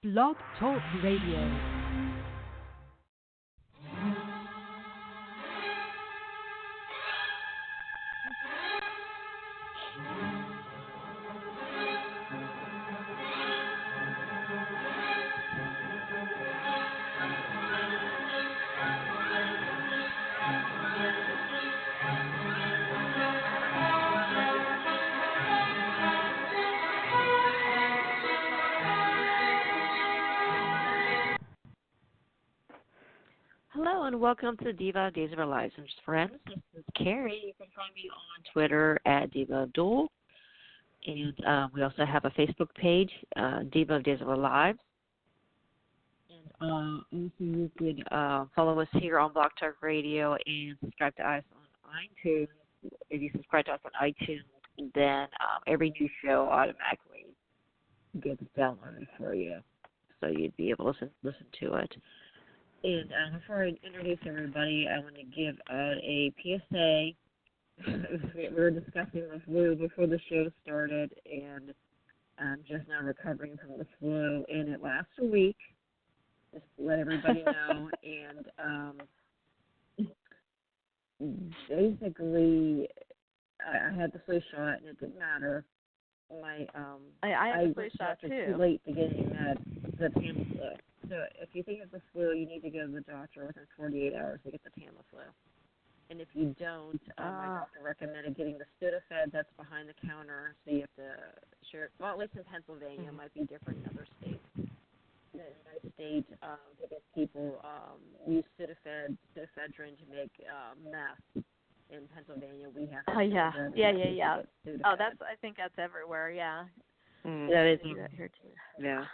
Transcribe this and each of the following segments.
Blog Talk Radio. Hello and welcome to Diva of Days of Our Lives and Friends. This is Carrie. You can find me on Twitter at Diva of DOOL. And we also have a Facebook page, Diva of Days of Our Lives. And also you could follow us here on Blogtalk Radio and subscribe to us on iTunes. If you subscribe to us on iTunes, then every new show automatically gets downloaded for you. So you'd be able to listen to it. And before I introduce everybody, I want to give out a PSA. We were discussing the flu before the show started, and I'm just now recovering from the flu, and it lasts a week, just to let everybody know. And basically, I had the flu shot, and it didn't matter. I had the flu shot, too. Too late to getting the Tamiflu. So if you think it's the flu, you need to go to the doctor within 48 hours to get the Tamiflu. And if you don't, my doctor recommended getting the Sudafed that's behind the counter. So you have to share. Well, at least in Pennsylvania, it might be different in other states. In the United States, because people use Sudafedrin to make meth. In Pennsylvania, we have. Yeah. Oh, I think that's everywhere. Yeah. That is here too. Yeah.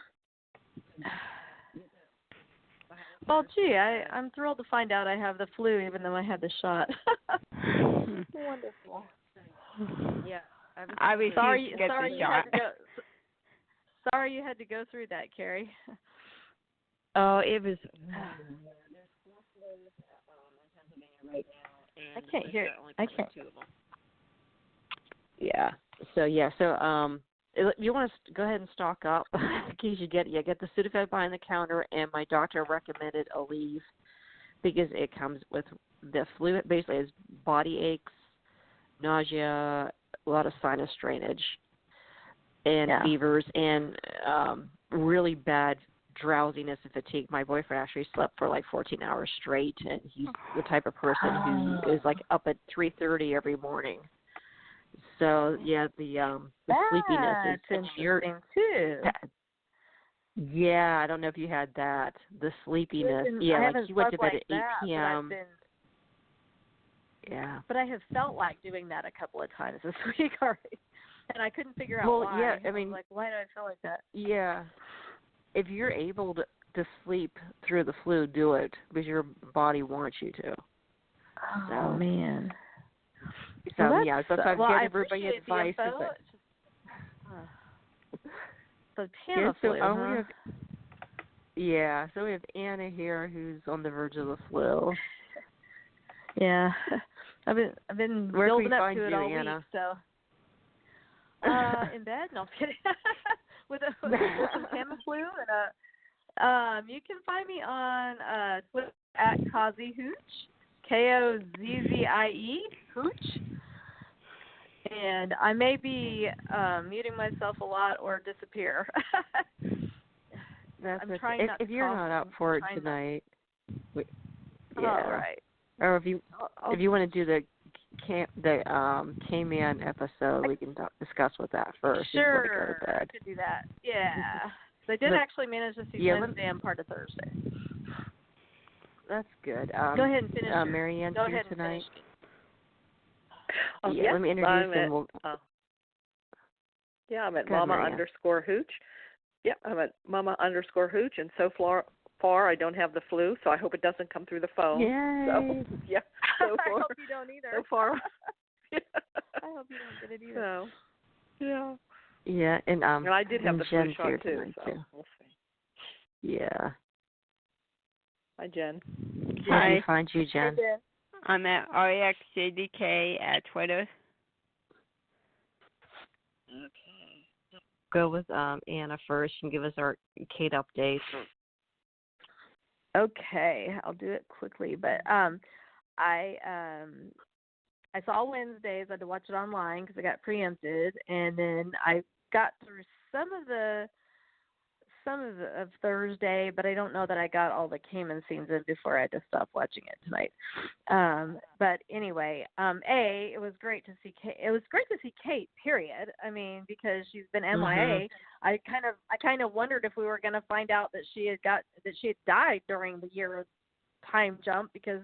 Well, gee, I'm thrilled to find out I have the flu, even though I had the shot. Wonderful. Yeah. I was sorry the shot. Sorry you had to go through that, Carrie. Oh, it was. There's 4 flus in Pennsylvania right now, and I can't hear. I can't. 2 of them. Yeah. So you want to go ahead and stock up in case you get the Sudafed behind the counter, and my doctor recommended Aleve because it comes with the flu. Basically, is body aches, nausea, a lot of sinus drainage, and fevers, and really bad drowsiness and fatigue. My boyfriend actually slept for like 14 hours straight, and he's the type of person who is like up at 3:30 every morning. So the sleepiness is interesting too. Yeah, I don't know if you had that. The sleepiness. I like you went to bed like at 8 p.m. But I have felt like doing that a couple of times this week already, and I couldn't figure out why. Yeah, I mean, why do I feel like that? Yeah, if you're able to sleep through the flu, do it because your body wants you to. Oh man. So well, sometimes I get everybody advice. So Tamiflu. So we have Anna here who's on the verge of the flu. Yeah, I've been Where building up can we to find it you, all Anna? week. So in bed, no I'm kidding. with some Tamiflu and you can find me on Twitter at Kazi Hooch. Kozzie Hooch, and I may be muting myself a lot or disappear. That's I'm trying not if to you're cough. not up for it tonight, All right. Or if you want to do the Kaman episode, we can discuss with that first. Sure, I could do that. Yeah, so I did actually manage to see Wednesday and part of Thursday. That's good. Go ahead and finish. Marianne's Go here ahead and tonight. Finish. Let me introduce him. I'm at Mama_Hooch. Yeah, I'm at Mama_Hooch, and so far I don't have the flu, so I hope it doesn't come through the phone. Yay. So, so I hope you don't either. So far. I hope you don't get it either. So, yeah, and I did have the flu Jen's shot here too, tonight, so too. we'll see. Yeah. Hi, Jen. How do you find you, Jen? Hi, Jen. I'm at REXJDK at Twitter. Okay. go with Anna first and give us our Kate update. Okay, I'll do it quickly, but I saw Wednesdays. I had to watch it online because I got preempted, and then I got through some of Thursday, but I don't know that I got all the Kaman scenes in before I had to stop watching it tonight. But anyway, it was great to see Kate. It was great to see Kate. Period. I mean, because she's been MIA. I kind of wondered if we were going to find out that she had died during the year time jump, because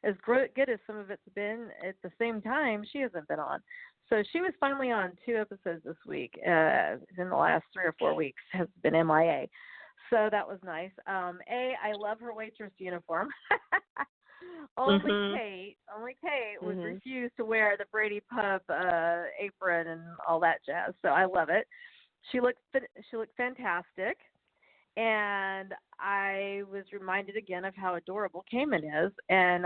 as good as some of it's been, at the same time she hasn't been on. So she was finally on 2 episodes this week. In the last 3 or 4 weeks has been MIA. So that was nice. I love her waitress uniform. Only Kate was refused to wear the Brady Pub apron and all that jazz. So I love it. She looked fantastic. And I was reminded again of how adorable Kaman is. And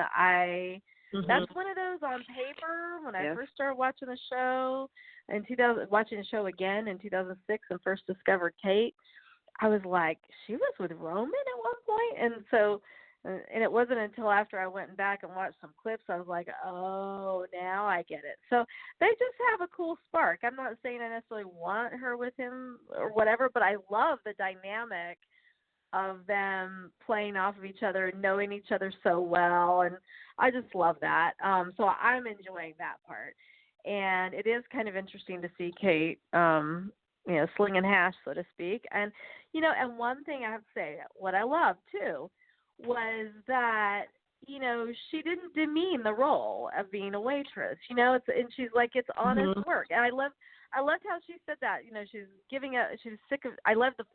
that's one of those on paper. When I first started watching the show watching the show again in 2006 and first discovered Kate, I was like, she was with Roman at one point. And so, and it wasn't until after I went back and watched some clips, I was like, oh, now I get it. So they just have a cool spark. I'm not saying I necessarily want her with him or whatever, but I love the dynamic of them playing off of each other, knowing each other so well, and I just love that. So I'm enjoying that part. And it is kind of interesting to see Kate, slinging hash, so to speak. And, and one thing I have to say, what I love, too, was that, she didn't demean the role of being a waitress. And she's like, it's honest work. And I loved how she said that. She was sick of. I love the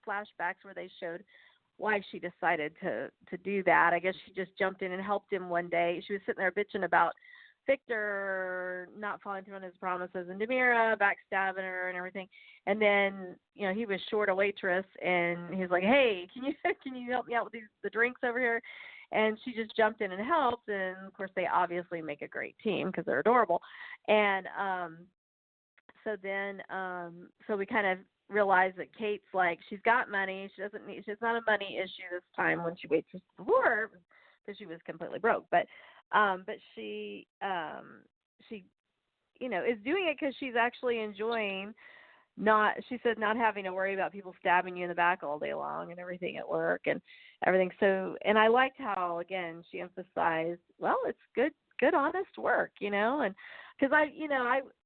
flashbacks where they showed why she decided to do that. I guess she just jumped in and helped him one day. She was sitting there bitching about Victor not following through on his promises and Demira backstabbing her and everything. And then, he was short a waitress, and he's like, hey, can you help me out with the drinks over here? And she just jumped in and helped. And of course they obviously make a great team because they're adorable. And, so we kind of realized that Kate's like, she's got money. She's not a money issue this time when she waitressed before, because she was completely broke. But she is doing it because she's actually enjoying not having to worry about people stabbing you in the back all day long and everything at work and everything. So, and I liked how, again, she emphasized, well, it's good, honest work, and because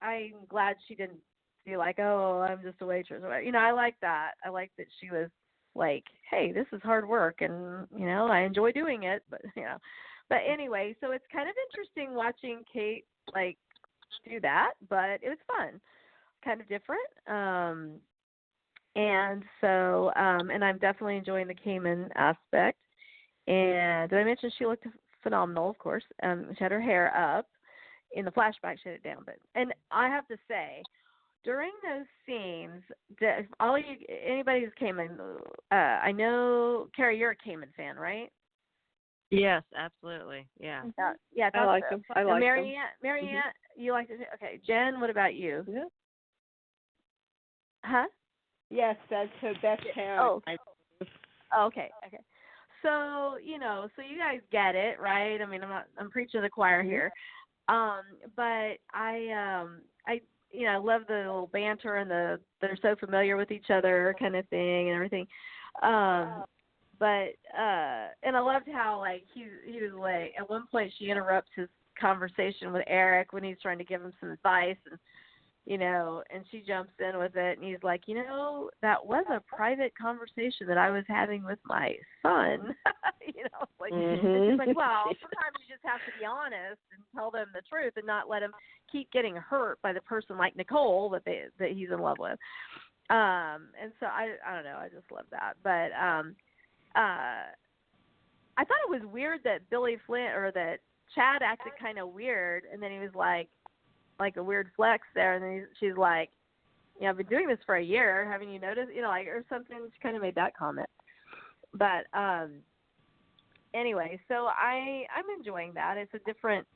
I'm glad she didn't be like, oh, I'm just a waitress. I like that. I like that she was like, hey, this is hard work, and I enjoy doing it, but But anyway, so it's kind of interesting watching Kate do that, but it was fun, kind of different. And so, and I'm definitely enjoying the Kaman aspect. And did I mention she looked phenomenal? Of course, she had her hair up. In the flashback, she had it down. And I have to say, during those scenes, anybody who's Kaman, I know, Carrie, you're a Kaman fan, right? Yes, absolutely. Yeah. Yeah, I like them. I like them. Marianne, you like it? Okay. Jen, what about you? Yeah. Huh? Yes, that's her best hair. Oh, okay. So, so you guys get it, right? I mean, I'm preaching to the choir here. But I love the little banter and they're so familiar with each other kind of thing and everything. But and I loved how he was like, at one point she interrupts his conversation with Eric when he's trying to give him some advice, and and she jumps in with it, and he's like, that was a private conversation that I was having with my son. And she's like, well, sometimes you just have to be honest and tell them the truth and not let them keep getting hurt by the person like Nicole that he's in love with. And so I don't know, I just love that. But I thought it was weird that Billy Flynn or that Chad acted kind of weird, and then he was like a weird flex there, and then she's like, I've been doing this for a year. Haven't you noticed? Or something. She kind of made that comment. But anyway, so I'm enjoying that. It's a different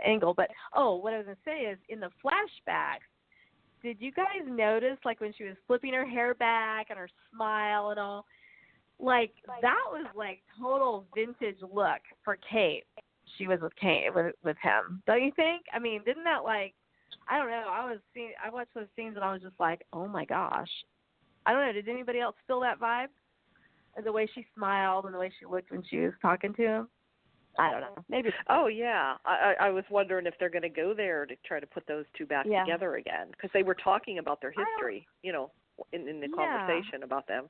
angle. But what I was gonna say is in the flashbacks, did you guys notice, like, when she was flipping her hair back and her smile and all, like, that was, like, total vintage look for Kate. She was with Kate, with him. Don't you think? I mean, didn't that, like, I don't know. I watched those scenes and I was just like, oh, my gosh. I don't know. Did anybody else feel that vibe? The way she smiled and the way she looked when she was talking to him? I don't know. Maybe. Oh, yeah. I was wondering if they're going to go there to try to put those two back together again, because they were talking about their history, you know, in the conversation about them.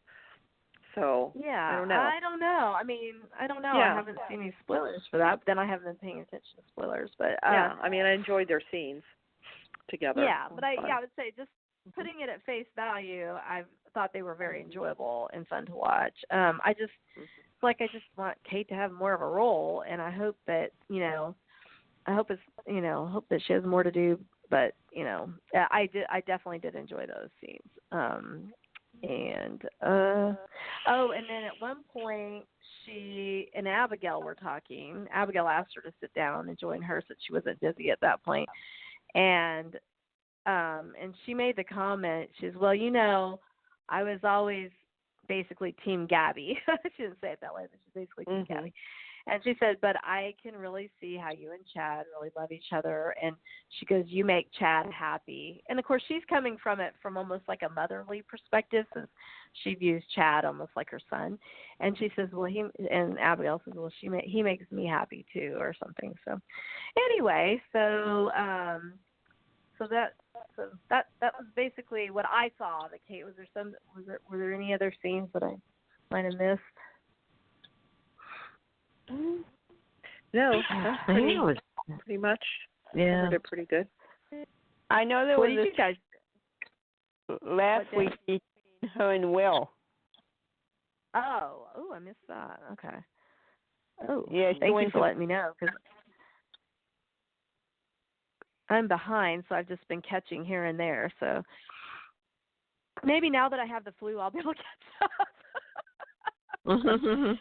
So, yeah, I don't know. I mean, I don't know. Yeah. I haven't seen any spoilers for that, but then I haven't been paying attention to spoilers. But yeah, I mean, I enjoyed their scenes together. Yeah, but I would say just putting it at face value, I thought they were very enjoyable and fun to watch. I just want Kate to have more of a role, and I hope that I hope that she has more to do. But I definitely did enjoy those scenes. And then at one point, she and Abigail were talking. Abigail asked her to sit down and join her since she wasn't dizzy at that point. And she made the comment, she says, well, I was always basically Team Gabi. She didn't say it that way, but she's basically Team Gabi. And she said, but I can really see how you and Chad really love each other. And she goes, you make Chad happy. And, of course, she's coming from it from almost like a motherly perspective, since she views Chad almost like her son. And she says, well, and Abigail says, well, he makes me happy too, or something. So anyway, so that was basically what I saw. The Kate, were there any other scenes that I might have missed? No, pretty much. Yeah, they're pretty good. I know there What was did you guys last week between her and Will. Oh, I missed that. Okay. Oh, yeah. Thank you for letting me know, because I'm behind, so I've just been catching here and there. So maybe now that I have the flu, I'll be able to catch up. No.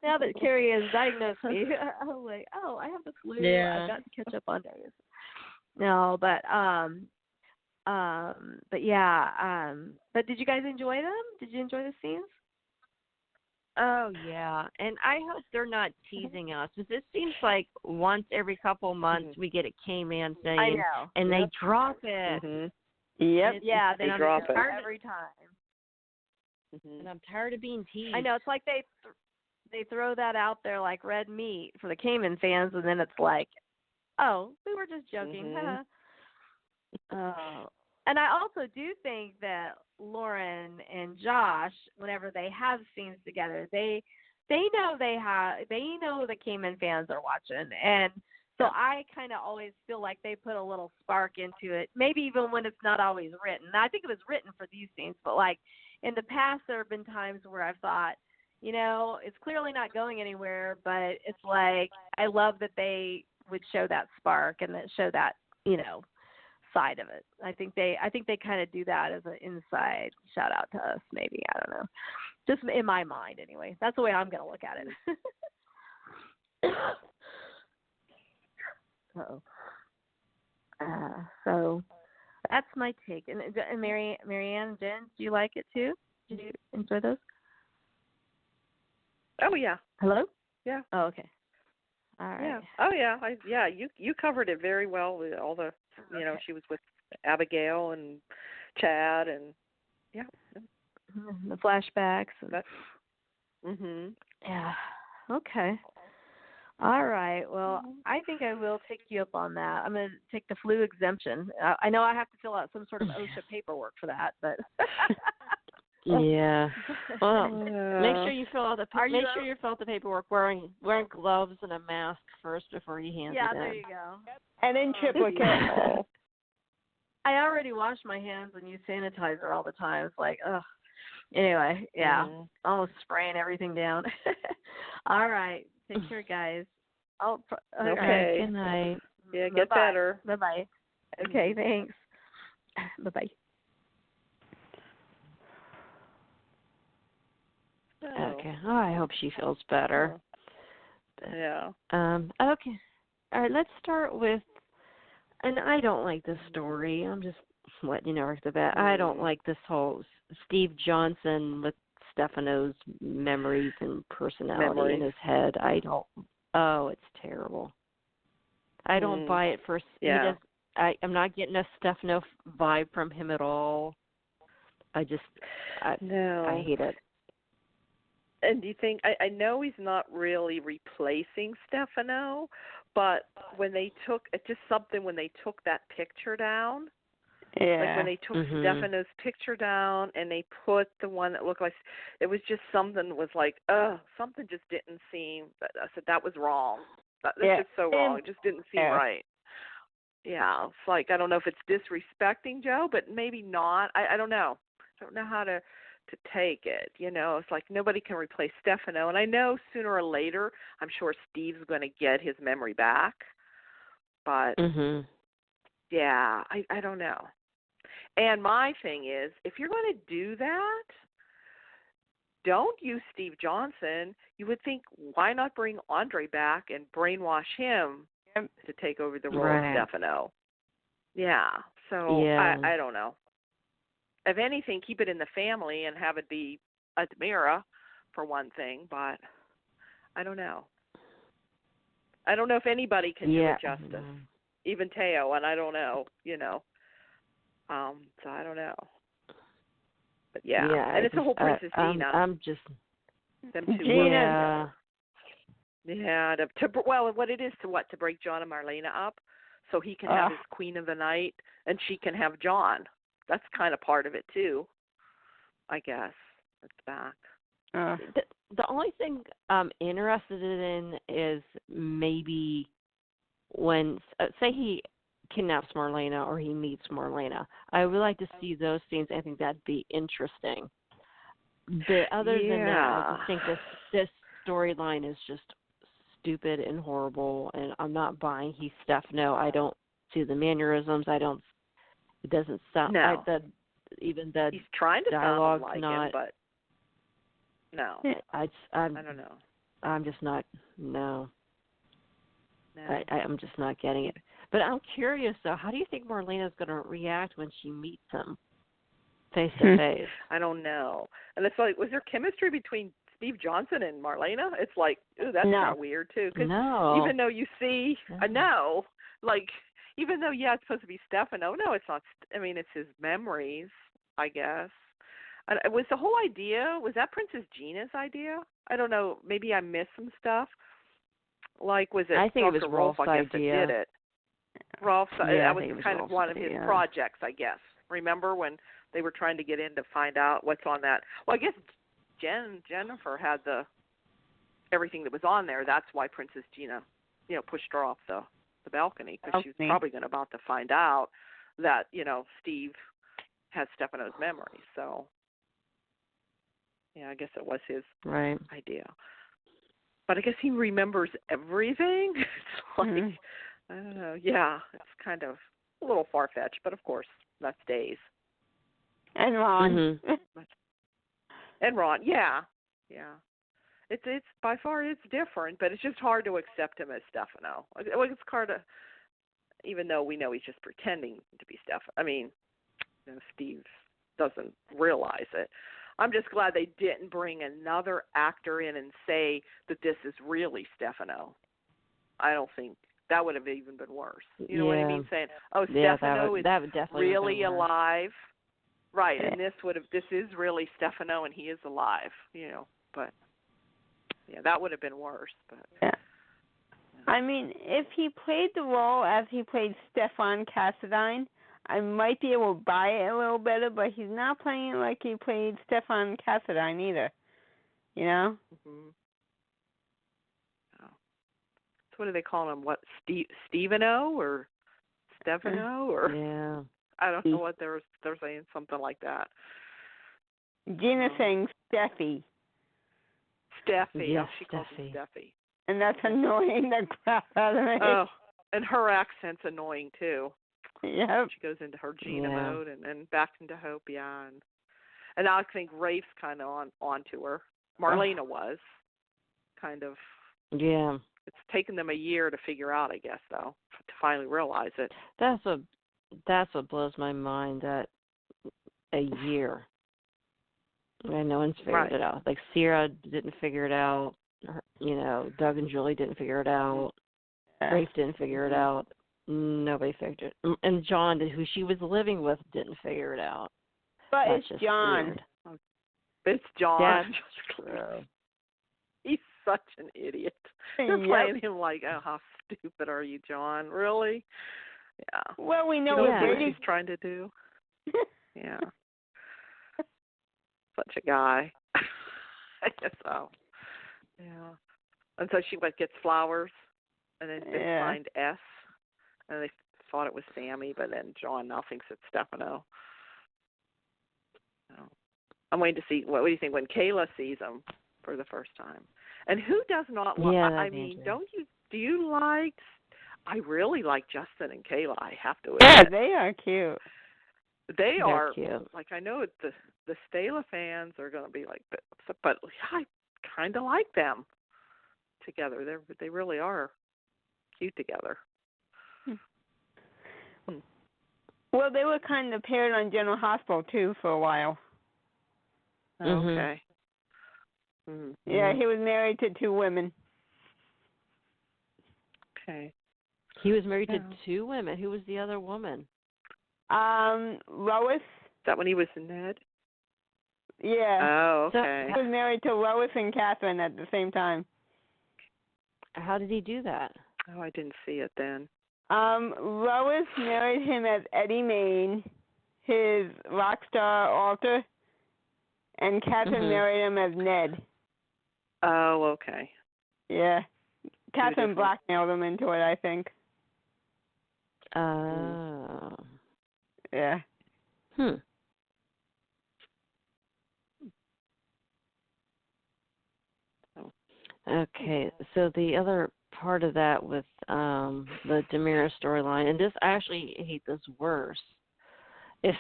Now that Carrie has diagnosed me, I'm like, oh, I have the flu. Yeah. I've got to catch up on days. No, but yeah. But did you guys enjoy them? Did you enjoy the scenes? Oh, yeah. And I hope they're not teasing us, because it seems like once every couple months we get a Kaman thing. I know. And they drop it. Yep. Yeah, they drop it every time. And I'm tired of being teased. I know. It's like they throw that out there like red meat for the Kaman fans, and then it's like, oh, we were just joking. And I also do think that Lauren and Josh, whenever they have scenes together, they know they know the Kaman fans are watching, and so I kind of always feel like they put a little spark into it. Maybe even when it's not always written. I think it was written for these scenes, but like in the past, there have been times where I've thought, it's clearly not going anywhere, but it's like I love that they would show that spark and that show that side of it. I think they kind of do that as an inside shout out to us. Maybe, I don't know. Just in my mind, anyway. That's the way I'm going to look at it. So that's my take. And Marianne and Jen, do you like it too? Did you enjoy those? Oh, yeah. Hello? Yeah. Oh, okay. All right. Yeah. Oh, yeah. You covered it very well with all the, she was with Abigail and Chad and, yeah. The flashbacks. Yeah. Okay. All right. Well, I think I will take you up on that. I'm going to take the flu exemption. I know I have to fill out some sort of OSHA paperwork for that, but... Yeah. Well, make sure you fill out the paperwork wearing gloves and a mask first before you hand it in. Yeah, there you go. And then triplicate. I already wash my hands and use sanitizer all the time. It's like, ugh. Anyway, yeah. Almost spraying everything down. All right. Take care, guys. Okay. Right, good night. Yeah, get better. Bye-bye. Okay, thanks. Bye-bye. Okay. Oh, I hope she feels better. Yeah. Okay. All right, let's start with, and I don't like this story. sweating right off the bat. I don't like this whole Steve Johnson with Stefano's memories and personality in his head. I don't. Oh, it's terrible. I don't buy it for. Yeah. I'm not getting a Stefano vibe from him at all. I hate it. And do you think, I know he's not really replacing Stefano, but when they took, it's just something when they took that picture down, like when they took Stefano's picture down and they put the one that looked like, it was just something was like, something just didn't seem, I said that was wrong. That's just so wrong. It just didn't seem right. Yeah, it's like, I don't know if it's disrespecting Joe, but maybe not. I don't know. I don't know how to take it. You know, it's like nobody can replace Stefano. And I know sooner or later, I'm sure Steve's going to get his memory back. But, yeah, I don't know. And my thing is, if you're going to do that, don't use Steve Johnson. You would think, why not bring Andre back and brainwash him to take over the role of Stefano? Yeah. So I don't know. If anything, keep it in the family and have it be Admira for one thing, but I don't know. I don't know if anybody can do it justice, even Teo, and I don't know, you know. So I don't know. But and it's a whole Princess Gina. I'm just them two. Gina. Yeah, well, what it is to break John and Marlena up, so he can have his Queen of the Night, and she can have John. That's kind of part of it too, I guess. It's back. The only thing I'm interested in is maybe when, say he kidnaps Marlena or he meets Marlena. I would like to see those scenes. I think that'd be interesting. But other than that, I just think this storyline is just stupid and horrible, and I'm not buying he's Stefano. I don't see the mannerisms. It doesn't sound like even the he's trying to dialogue's sound like not, him, but no. I don't know. I'm just not, no. I'm just not getting it. But I'm curious, though, how do you think Marlena's going to react when she meets him face to face? I don't know. And it's like, was there chemistry between Steve Johnson and Marlena? It's like, ooh, that's kind of weird, too. Because even though you see, like, even though, it's supposed to be Stefano, no, it's not. I mean, it's his memories, I guess. Was the whole idea, was that Princess Gina's idea? I don't know. Maybe I missed some stuff. Like, was it I think Dr. it was Rolf, Rolf's I guess, idea. that did it? Rolf's, that was kind of Rolf's one of his projects, I guess. Remember when they were trying to get in to find out what's on that? Well, I guess Jennifer had everything that was on there. That's why Princess Gina, pushed her off the balcony, because she was probably about to find out that, Steve has Stefano's memory. So, I guess it was his idea. But I guess he remembers everything. It's like, I don't know. Yeah, it's kind of a little far-fetched, but of course, that's Days. And Ron. And Ron, yeah. It's by far it's different, but it's just hard to accept him as Stefano. It's hard to, even though we know he's just pretending to be Stefano. I mean, Steve doesn't realize it. I'm just glad they didn't bring another actor in and say that this is really Stefano. I don't think that would have even been worse. You know what I mean? Saying, Stefano is really alive. Right, and this is really Stefano and he is alive, but that would have been worse. But I mean, if he played the role as he played Stefan Cassadine, I might be able to buy it a little better, but he's not playing it like he played Stefan Cassadine either. Mm-hmm. So what do they call him? What, Steveno or Stefano or I don't know what they're saying, something like that. Gina saying Steffi. Steffi. She calls him Steffi. And that's annoying the crap out of me. Oh, and her accent's annoying too. Yep. She goes into her Gina mode and back into Hope, and I think Rafe's kind of onto her. Marlena was kind of. Yeah. It's taken them a year to figure out, I guess, though, to finally realize it. that's what blows my mind, that a year. And no one's figured it out. Like, Ciera didn't figure it out. Doug and Julie didn't figure it out. Rafe didn't figure it out. Nobody figured it. And John, who she was living with, didn't figure it out. But That's it's John. Weird. It's John. That's true. He's such an idiot. They're playing him like, oh, how stupid are you, John? Really? Yeah. Well, we know what Brady's he's trying to do. Yeah. Such a guy. I guess so. Yeah. And so she gets flowers, and then they find S, and they thought it was Sammy, but then John now thinks it's Stefano. So, I'm waiting to see, what do you think when Kayla sees him for the first time? And who does not like, I mean, do you like, I really like Justin and Kayla, I have to admit. Yeah, they are cute. They're are cute. Like, I know the Stella fans are going to be like, but I kind of like them together. They really are cute together. Well, they were kind of paired on General Hospital too for a while. Okay. Yeah, he was married to 2 women. Okay. He was married to 2 women. Who was the other woman? Lois. Is that when he was Ned? Yeah. Oh, okay. So he was married to Lois and Catherine at the same time. How did he do that? Oh, I didn't see it then. Lois married him as Eddie Main, his rock star alter, and Catherine married him as Ned. Oh, okay. Yeah. Catherine blackmailed him into it, I think. Oh. Yeah. Okay, so the other part of that with the DiMera storyline, and this, I actually hate this worse, is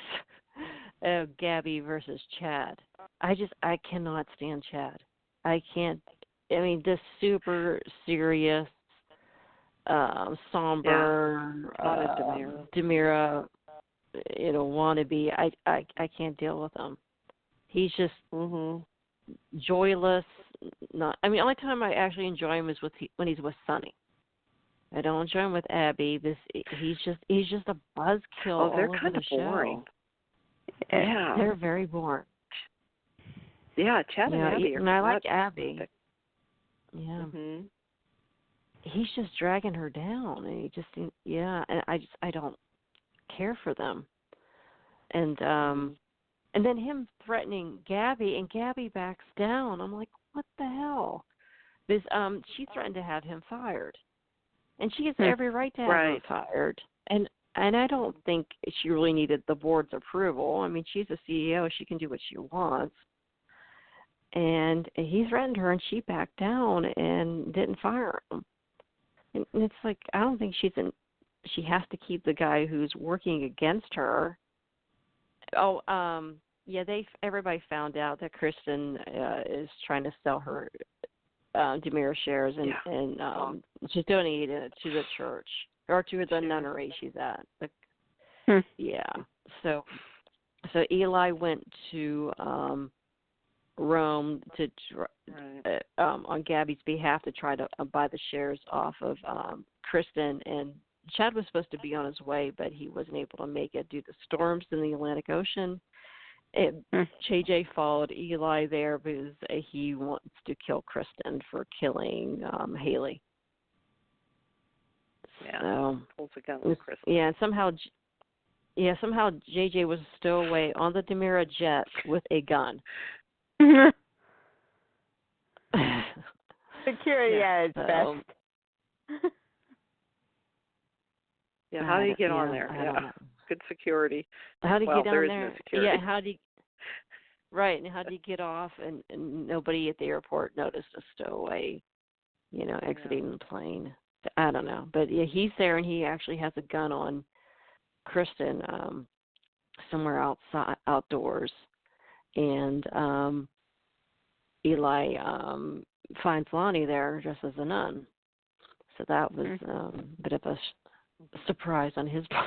Gabi versus Chad. I cannot stand Chad. I can't. I mean, this super serious, somber, DiMera, wannabe. I can't deal with him. He's just joyless. The only time I actually enjoy him is when he's with Sonny. I don't enjoy him with Abby. He's just a buzzkill. Oh, they're all kind over of the boring. Show. Yeah, they're very boring. Yeah, Chad and Abby. And I like Abby. Yeah. He's just dragging her down, and and I don't care for them. And then him threatening Gabi, and Gabi backs down. I'm like, what the hell? This she threatened to have him fired, and she has every right to have him fired. And I don't think she really needed the board's approval. I mean, she's a CEO; she can do what she wants. And he threatened her, and she backed down and didn't fire him. And it's like, I don't think she has to keep the guy who's working against her. Oh, everybody found out that Kristen is trying to sell her DiMera shares, and she's donating it to the church or to the nunnery she's at. Yeah. So Eli went to Rome to on Gabi's behalf to try to buy the shares off of Kristen, and Chad was supposed to be on his way, but he wasn't able to make it due to storms in the Atlantic Ocean. JJ followed Eli there because he wants to kill Kristen for killing Haley. Yeah, so, pulls a gun on Kristen. Yeah, somehow JJ was a stowaway on the DiMera jet with a gun. Security at its best. Yeah, how do you get on there? Yeah, good security. How do you get on there? No security. Yeah, how do you get off and nobody at the airport noticed a stowaway, exiting the plane? I don't know, but yeah, he's there and he actually has a gun on Kristen somewhere outdoors, and Eli finds Lani there dressed as a nun. So that was a bit of a surprise on his part.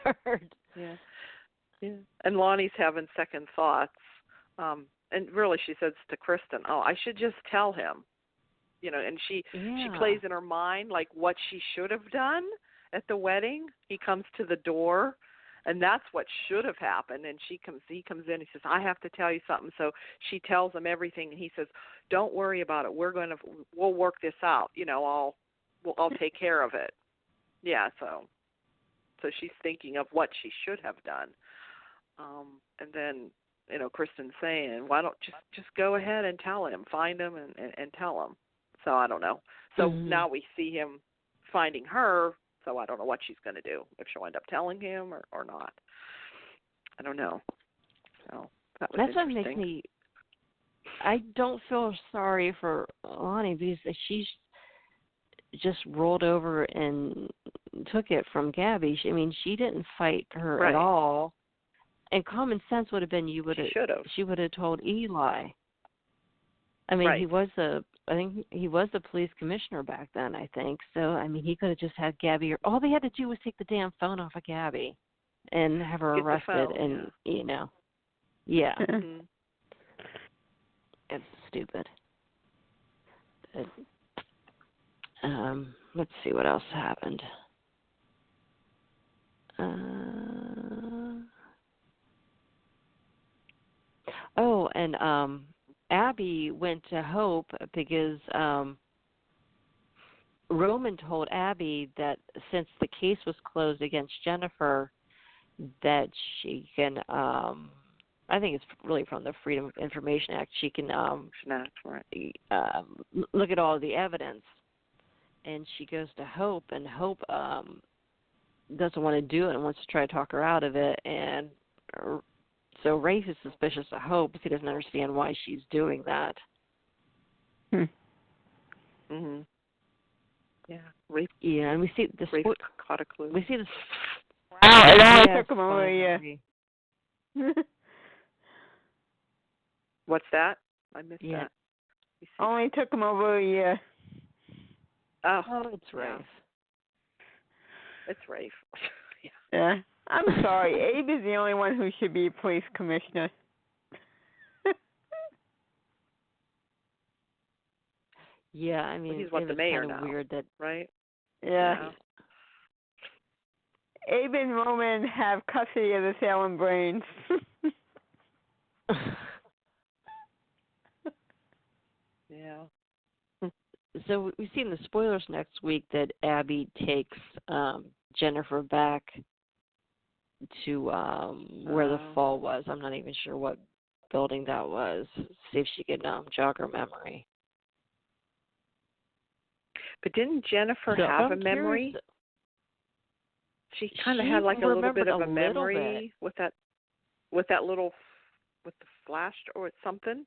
hard. Yeah. Yeah. And Lonnie's having second thoughts. And really she says to Kristen, "Oh, I should just tell him." And she plays in her mind like what she should have done at the wedding. He comes to the door, and that's what should have happened. And he comes in, he says, "I have to tell you something." So she tells him everything, and he says, "Don't worry about it. We'll work this out. I'll take care of it." Yeah, so she's thinking of what she should have done. And then, Kristen's saying, "Why don't just go ahead and tell him, find him and tell him." So I don't know. So now we see him finding her, so I don't know what she's going to do, if she'll end up telling him or not. I don't know. So that's what makes me, I don't feel sorry for Lani because she's just rolled over and took it from Gabi. She didn't fight her at all. And common sense would have been she would have told Eli. I mean, he was the police commissioner back then, I think. So, he could have just had Gabi, or all they had to do was take the damn phone off of Gabi and have her arrested. And, yeah. It's stupid. Let's see what else happened. And Abby went to Hope because Roman told Abby that since the case was closed against Jennifer, that she can, I think it's really from the Freedom of Information Act, she can look at all the evidence. And she goes to Hope, and Hope doesn't want to do it and wants to try to talk her out of it. And so Rafe is suspicious of Hope because he doesn't understand why she's doing that. Yeah. Rafe. Yeah, and we see this. Rafe caught a clue. We see this. Wow, it only took him over a year. What's that? I missed that. Only took him over a year. Oh, it's Rafe. It's Rafe. Yeah. I'm sorry. Abe is the only one who should be police commissioner. Yeah, he's what the mayor now. Weird that, right? Yeah. Abe and Roman have custody of the Salem brains. Yeah. So we see in the spoilers next week that Abby takes Jennifer back to where the fall was. I'm not even sure what building that was. See if she could jog her memory. But didn't Jennifer have a memory? Curious. She kind of had like a little bit of a memory with the flash or something.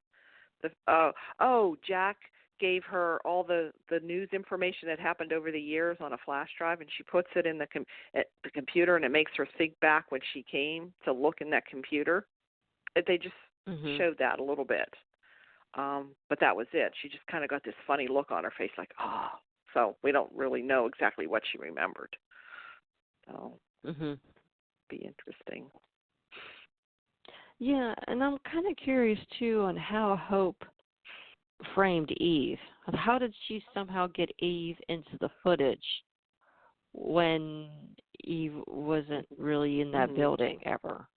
Jack gave her all the news information that happened over the years on a flash drive, and she puts it in the computer, and it makes her think back when she came to look in that computer. They just showed that a little bit, but that was it. She just kind of got this funny look on her face, like, oh. So we don't really know exactly what she remembered. So be interesting. Yeah, and I'm kind of curious too on how Hope framed Eve. How did she somehow get Eve into the footage when Eve wasn't really in that building ever?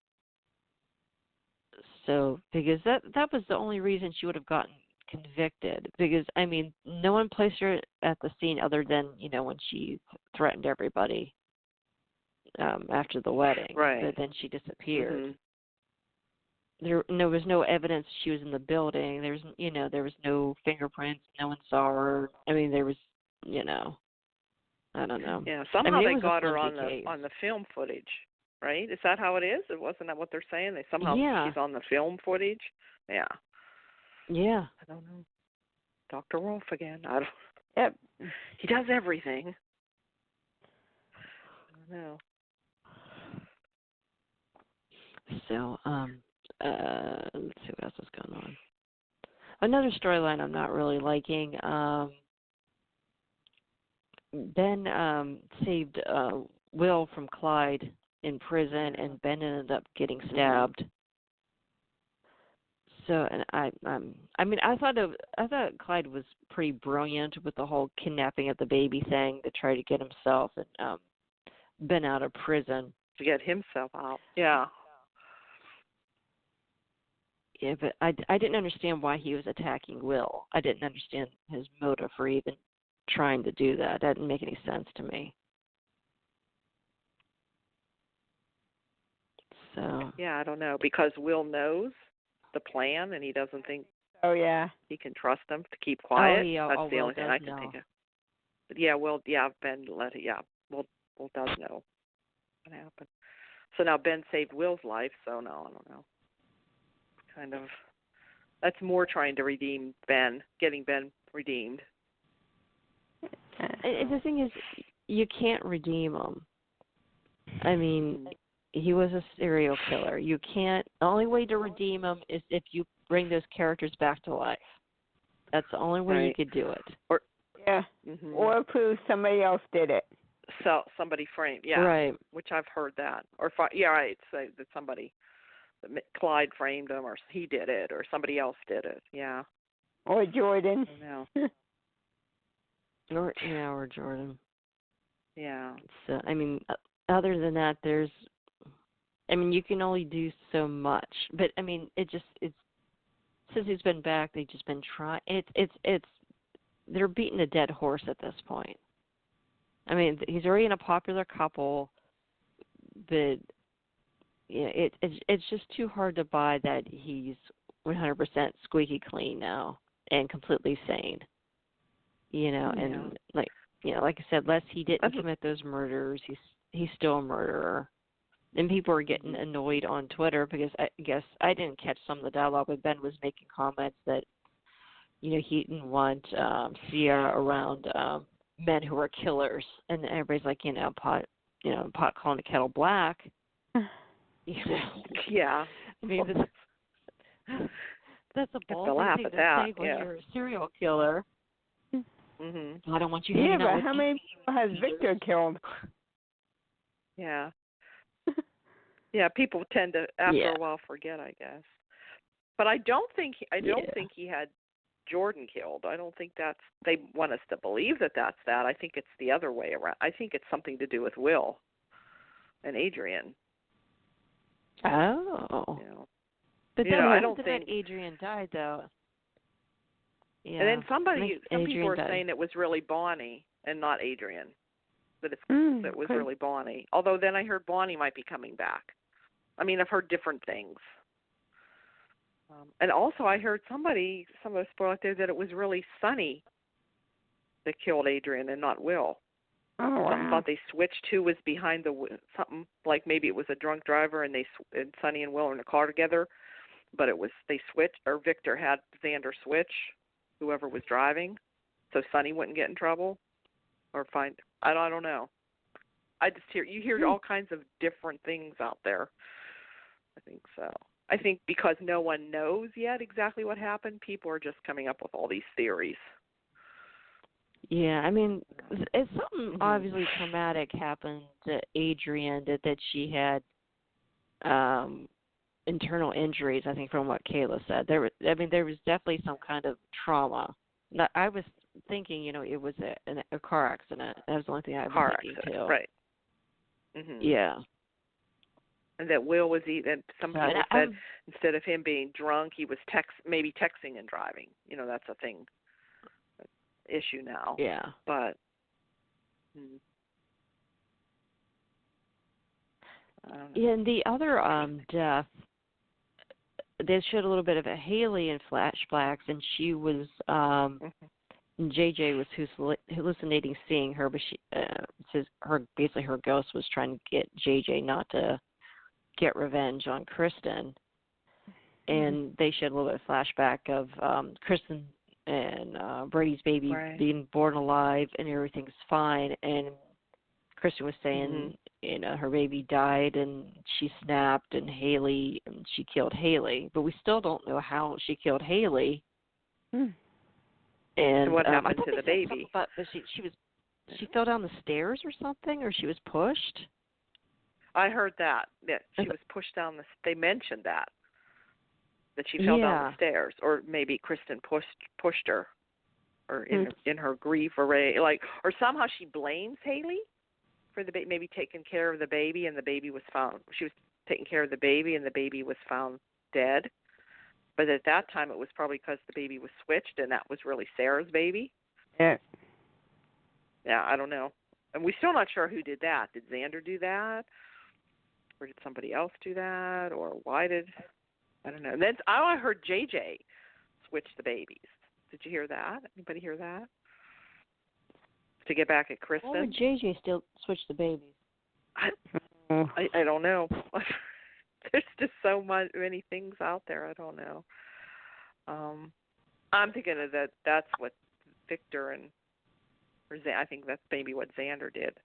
So, because that was the only reason she would have gotten convicted. Because, no one placed her at the scene other than, when she threatened everybody after the wedding. Right. But then she disappeared. There was no evidence she was in the building. There was no fingerprints. No one saw her. There was, I don't know. Yeah, somehow they got her on the film footage, right? Is that how it is? Wasn't that what they're saying? She's on the film footage. Yeah. Yeah. I don't know. Dr. Rolf again. I don't. Yep. He does everything. I don't know. So, let's see what else is going on. Another storyline I'm not really liking. Ben saved Will from Clyde in prison, and Ben ended up getting stabbed. So, and I thought Clyde was pretty brilliant with the whole kidnapping of the baby thing to try to get himself and Ben out of prison. To get himself out. Yeah. Yeah, but I didn't understand why he was attacking Will. I didn't understand his motive for even trying to do that. That didn't make any sense to me. So. Yeah, I don't know, because Will knows the plan and he doesn't think he can trust them to keep quiet. That's the only thing I can think of. But yeah, Ben Will does know what happened. So now Ben saved Will's life, so no, I don't know. Kind of, that's more trying to redeem Ben, getting Ben redeemed. And the thing is, you can't redeem him. I mean, he was a serial killer. You can't. The only way to redeem him is if you bring those characters back to life. That's the only way you could do it. Or prove somebody else did it. So somebody framed, right? Which I've heard that, or right, say that somebody, that Clyde framed him, or he did it, or somebody else did it. Yeah. Or Jordan. No. or Jordan. Yeah. So I mean, other than that, you can only do so much. But I mean, it's since he's been back, they've just been trying. They're beating a dead horse at this point. I mean, he's already in a popular couple, but it's just too hard to buy that he's 100% squeaky clean now and completely sane. And like I said, lest he didn't commit those murders, he's still a murderer. And people are getting annoyed on Twitter because I guess I didn't catch some of the dialogue, but Ben was making comments that he didn't want Ciera around men who are killers, and everybody's like, pot calling the kettle black. Yeah. I mean, that's a ballsy thing to say when you're a serial killer. I don't want you hanging out with how many people has Victor killed? Yeah. Yeah, people tend to after a while forget, I guess. But I don't think he had Jordan killed. I don't think they want us to believe that that's that. I think it's the other way around. I think it's something to do with Will and Adrian. Oh. But I don't think Adrian died though. Yeah. And then some people were saying it was really Bonnie and not Adrian. That it was really Bonnie. Although then I heard Bonnie might be coming back. I mean, I've heard different things. And also I heard some of us spoke out there that it was really Sonny that killed Adrian and not Will. Oh, wow. I thought they switched who was behind something, like maybe it was a drunk driver and Sonny and Will were in the car together, but they switched, or Victor had Xander switch whoever was driving so Sonny wouldn't get in trouble or I don't know. I just hear all kinds of different things out there. I think so. I think because no one knows yet exactly what happened, people are just coming up with all these theories. Yeah, I mean, it's something obviously traumatic happened to Adrian that she had internal injuries, I think, from what Kayla said. There was definitely some kind of trauma. I was thinking, it was a car accident. That was the only thing I was thinking too. Right. Mm-hmm. Yeah. And that Will was and some people said instead of him being drunk, he was maybe texting and driving. That's a thing, issue now. Yeah. But and the other death, they showed a little bit of a Haley in flashbacks, and she was JJ was hallucinating seeing her, but she says basically her ghost was trying to get JJ not to get revenge on Kristen, and they showed a little bit of flashback of Kristen and Brady's baby being born alive and everything's fine, and Kristen was saying her baby died and she snapped and she killed Haley, but we still don't know how she killed Haley. And what happened to the baby? She fell down the stairs or something, or she was pushed. I heard that she was pushed down the. They mentioned that she fell down the stairs, or maybe Kristen pushed her, or in her grief, or or somehow she blames Haley for the maybe taking care of the baby, and the baby was found. She was taking care of the baby, and the baby was found dead. But at that time, it was probably because the baby was switched, and that was really Sarah's baby. Yeah. Yeah, I don't know. And we're still not sure who did that. Did Xander do that? Or did somebody else do that? Or why did... I don't know. And then I heard JJ switch the babies. Did you hear that? Anybody hear that? To get back at Kristen? Why would JJ still switch the babies? I don't know. There's just so many things out there. I don't know. I'm thinking that's what Victor I think that's maybe what Xander did.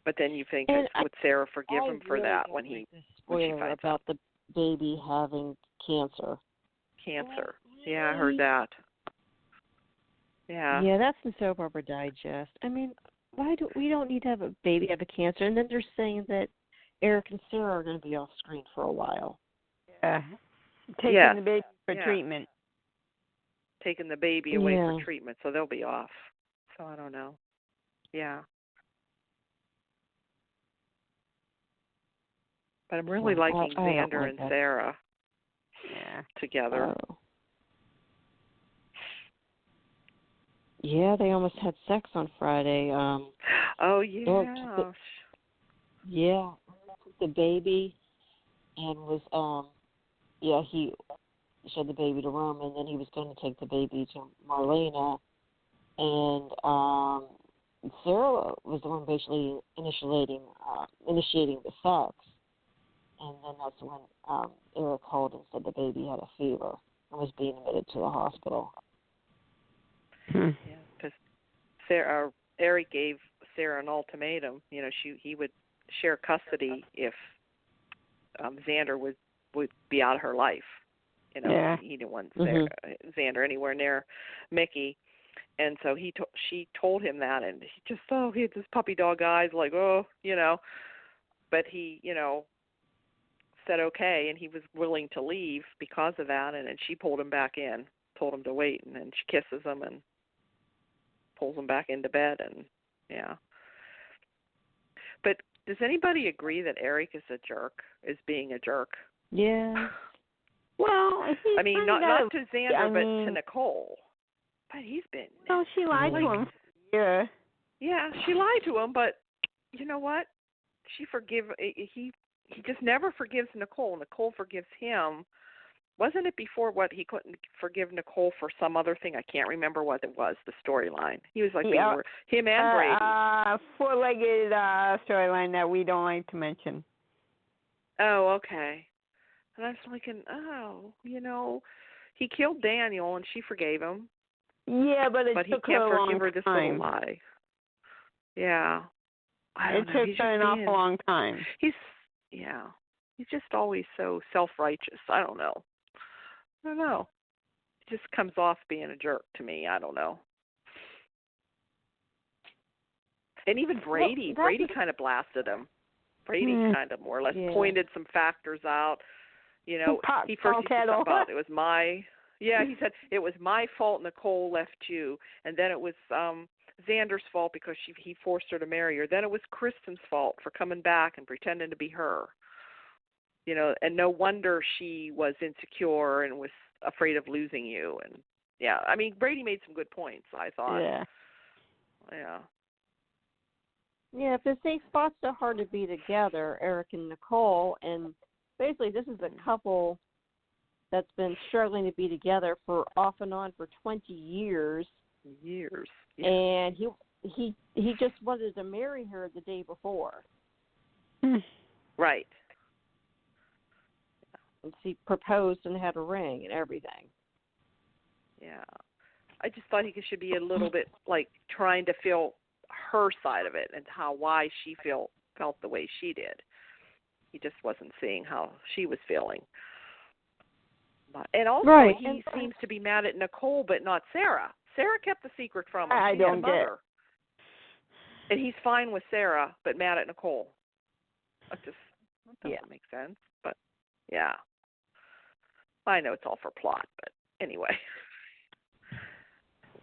But then you think, would Ciera forgive him for that when she finds about the baby having cancer? Cancer. Yeah, I heard that. Yeah. Yeah, that's in Soap Opera Digest. I mean, we don't need to have a baby have a cancer, and then they're saying that Eric and Ciera are going to be off screen for a while. Yeah. Taking the baby for treatment. Taking the baby away for treatment, so they'll be off. So I don't know. Yeah. But I'm really liking Xander and Ciera together. Oh. Yeah, they almost had sex on Friday. Oh, yeah. Took the baby and was, he showed the baby to Rome, and then he was going to take the baby to Marlena. And Ciera was the one basically initiating the sex. And then that's when Eric called and said the baby had a fever and was being admitted to the hospital. Yeah, because Eric gave Ciera an ultimatum. You know, he would share custody if Xander would be out of her life. You know, he didn't want Xander anywhere near Mickey. And so she told him that, and he just, he had this puppy dog eyes, like, but he, said okay, and he was willing to leave because of that, and then she pulled him back in, told him to wait, and then she kisses him and pulls him back into bed, and But does anybody agree that Eric is being a jerk? Yeah. Well, I mean, not to Xander, but to Nicole. But he's been... No, she lied to him. Yeah. Yeah, she lied to him, but you know what? He just never forgives Nicole. Nicole forgives him. Wasn't it before he couldn't forgive Nicole for some other thing? I can't remember what it was, the storyline. He was like, him and Brady. Four-legged storyline that we don't like to mention. Oh, okay. And I was thinking, he killed Daniel and she forgave him. Yeah, but he can't forgive her this little lie. Yeah. It took her an awful long time. He's just always so self-righteous. I don't know. He just comes off being a jerk to me. I don't know. And even Brady kind of blasted him. Brady kind of more or less pointed some factors out. He first said about it was he said it was my fault Nicole left you, and then it was Xander's fault because he forced her to marry her. Then it was Kristen's fault for coming back and pretending to be her. And no wonder she was insecure and was afraid of losing you. And I mean, Brady made some good points, I thought. Yeah. Yeah, if they spot so hard to be together, Eric and Nicole, and basically this is a couple that's been struggling to be together for off and on for 20 years. Yeah. And he just wanted to marry her the day before. Right. And she proposed and had a ring and everything. Yeah. I just thought he should be a little bit like trying to feel her side of it and why she felt the way she did. He just wasn't seeing how she was feeling. And also he seems to be mad at Nicole but not Ciera. Ciera kept the secret from him. I don't get. And he's fine with Ciera, but mad at Nicole. That doesn't make sense. But, yeah. I know it's all for plot, but anyway.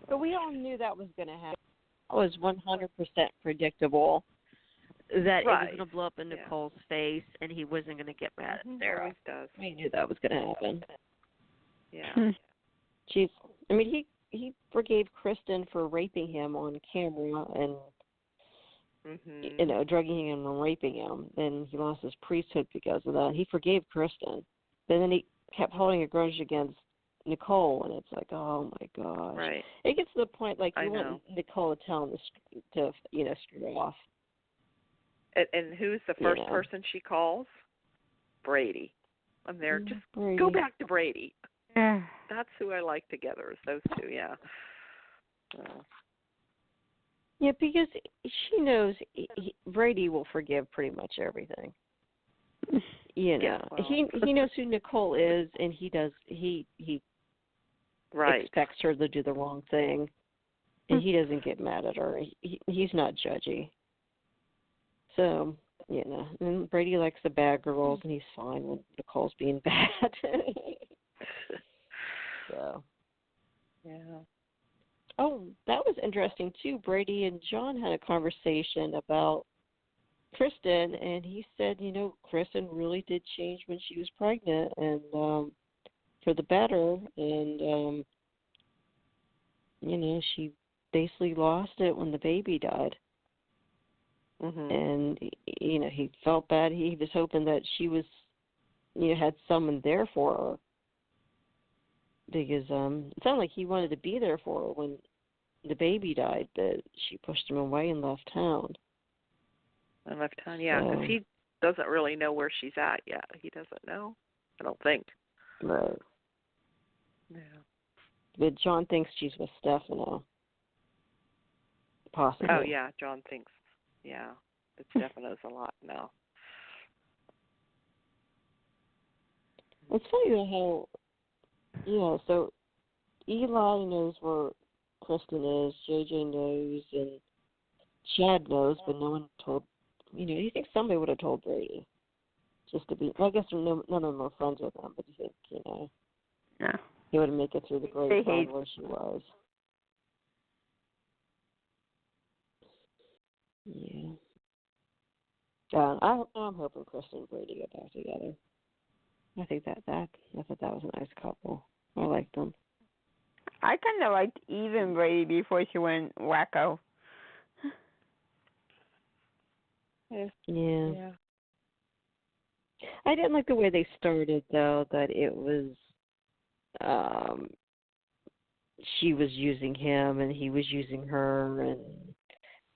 But we all knew that was going to happen. It was 100% predictable that it was going to blow up in Nicole's face, and he wasn't going to get mad at Ciera. Always does. We knew that was going to happen. Yeah. He forgave Kristen for raping him on camera and drugging him and raping him. Then he lost his priesthood because of that. He forgave Kristen, but then he kept holding a grudge against Nicole, and it's like, oh my gosh. Right. It gets to the point like you want Nicole to tell him to screw off. And who's the first person she calls? Brady. I'm there. Just go back to Brady. That's who I like together, is those two, yeah. Yeah, because she knows Brady will forgive pretty much everything. Yeah, well. He knows who Nicole is, and he expects her to do the wrong thing, and he doesn't get mad at her. He's not judgy. So, and Brady likes the bad girls, and he's fine when Nicole's being bad. So, yeah. Oh, that was interesting too. Brady and John had a conversation about Kristen, and he said, Kristen really did change when she was pregnant, and for the better, and she basically lost it when the baby died. And he felt bad. He was hoping that she was, had someone there for her. Because it sounded like he wanted to be there for her when the baby died, but she pushed him away and left town. Yeah, because he doesn't really know where she's at yet. He doesn't know, I don't think. Right. Yeah. But John thinks she's with Stefano. Possibly. Oh, yeah, John thinks, that Stefano's a lot now. It's funny how... so Eli knows where Kristen is, JJ knows, and Chad knows, but no one told, you think somebody would have told Brady, just to be, well, I guess none of them are friends with him, but you think, yeah, he would make it through the grapevine where she was. Yeah. I'm hoping Kristen and Brady get back together. I think I thought that was a nice couple. I liked them. I kind of liked even Brady before she went wacko. Yeah. I didn't like the way they started, though, that it was, she was using him and he was using her, and,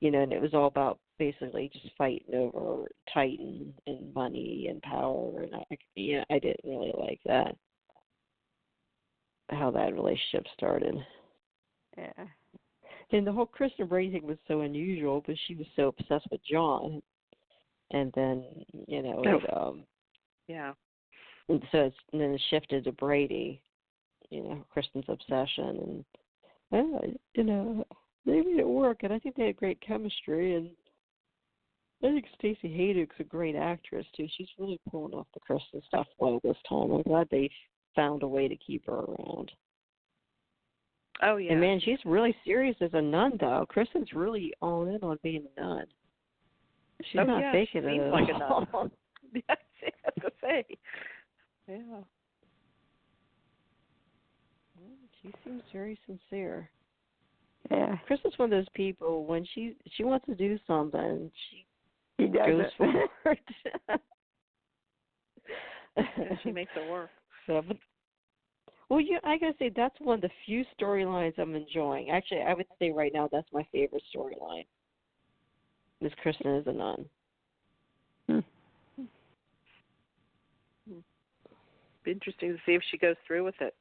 and it was all about basically just fighting over Titan and money and power, and I didn't really like that, how that relationship started. Yeah. And the whole Kristen Brady thing was so unusual, but she was so obsessed with John, and then and so and then it shifted to Brady, Kristen's obsession, and they made it work, and I think they had great chemistry, and I think Stacey Haydock's a great actress too. She's really pulling off the Kristen stuff well this time. I'm glad they found a way to keep her around. Oh yeah. And man, she's really serious as a nun, though. Kristen's really all in on being a nun. She's not faking she it at like all. A nun. Yes, I have to say. Yeah. She seems very sincere. Yeah. Kristen's one of those people, when she wants to do something, she does goes it. for it. She makes it work. So, well, I gotta say that's one of the few storylines I'm enjoying. Actually, I would say right now that's my favorite storyline. Is Kristen as a nun. Be interesting to see if she goes through with it.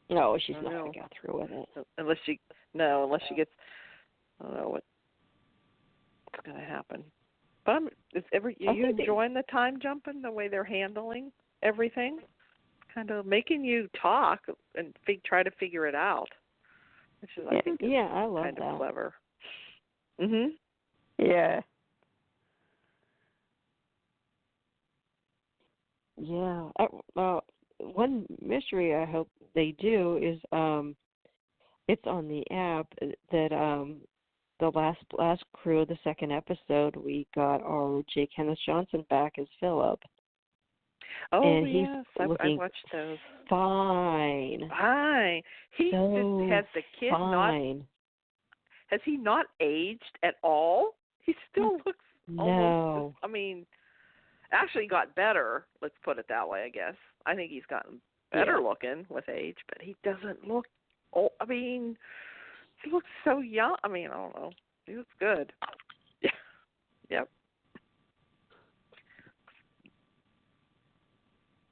No, she's not going to go through with it. Unless she gets, I don't know what's going to happen. But you enjoying the time jumping, the way they're handling everything? Kind of making you talk and try to figure it out. Which is, I think, I love kind that. of clever. Mhm. Yeah. Yeah. One mystery I hope they do is it's on the app that the last crew of the second episode we got our J. Kenneth Johnson back as Philip. Oh and yes, he's looking I watched those. fine. Fine. He So has the kid fine. not. Has he not aged at all? He still looks almost. No. I mean, actually got better. Let's put it that way. I guess. I think he's gotten better looking with age, but he doesn't look. Oh, I mean, he looks so young. I mean, I don't know. He looks good. Yeah. Yep.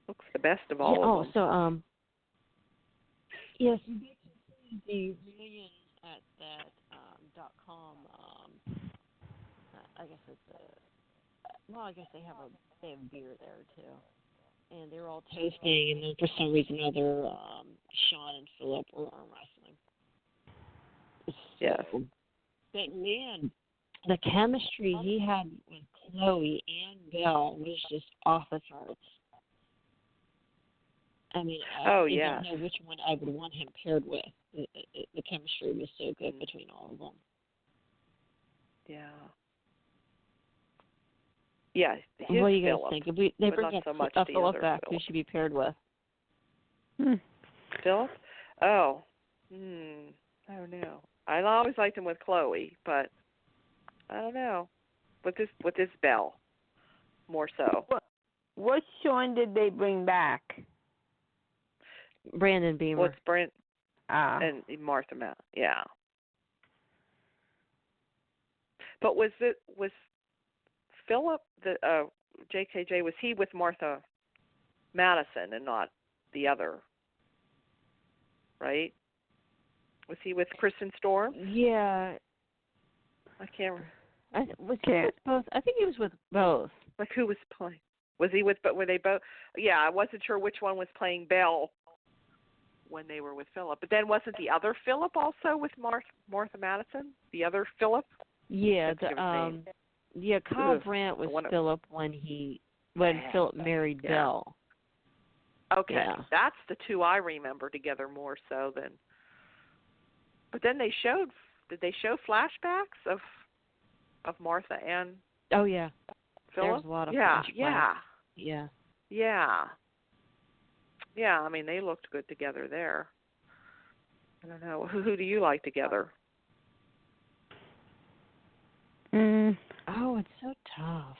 Looks the best of all of them. So yes, you get to see the reunion at that .com. I guess it's I guess they have beer there too, and they're all tasting, and then for some reason or other, Sean and Philip were arm wrestling. Yes. But man, the chemistry he had with Chloe and Belle was just off the charts. I mean, I don't know which one I would want him paired with. The chemistry was so good between all of them. Yeah. Yeah. What do you guys Philip, think? If they bring not so much Philip back, who should be paired with? Philip? Oh. I don't know. I always liked him with Chloe, but I don't know. With this Belle, more so. What Sean did they bring back? Brandon Beamer. What's Brent and Martha Matt? Yeah. But was Philip the JKJ? Was he with Martha Madison and not the other? Right? Was he with Kristen Storm? Yeah. I can't remember. Was he with both? I think he was with both. Like who was playing? Was he with? But were they both? Yeah, I wasn't sure which one was playing Belle when they were with Philip. But then wasn't the other Philip also with Martha Madison? The other Philip? Yeah. Kyle Brandt was Philip when Philip married Belle. Okay, that's the two I remember together more so than. But then did they show flashbacks of Martha and Oh yeah. Philip? There's a lot of flashbacks. Yeah. Yeah, I mean they looked good together there. I don't know. Who do you like together? Oh, it's so tough.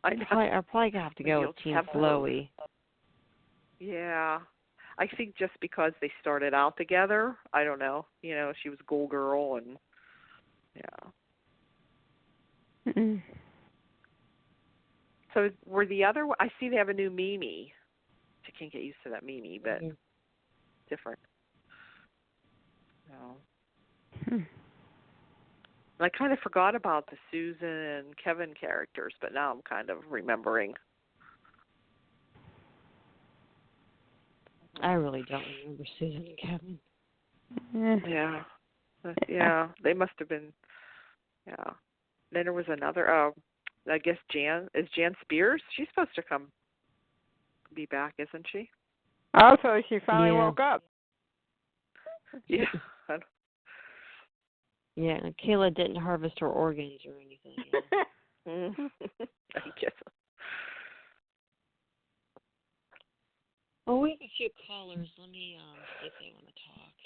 I know. I'm probably gonna have to go with Team Chloe. Yeah. I think just because they started out together, I don't know. You know, she was Goal Girl and So were the other? I see they have a new Mimi. I can't get used to that Mimi, but different. No. I kind of forgot about the Susan and Kevin characters, but now I'm kind of remembering. I really don't remember Susan and Kevin. Yeah, they must have been. Yeah. Then there was another. I guess Jan Spears. She's supposed to be back, isn't she? Oh, so she finally woke up. Yeah. Yeah, Kayla didn't harvest her organs or anything. I guess. Oh, we have a few callers. Let me see if they want to talk.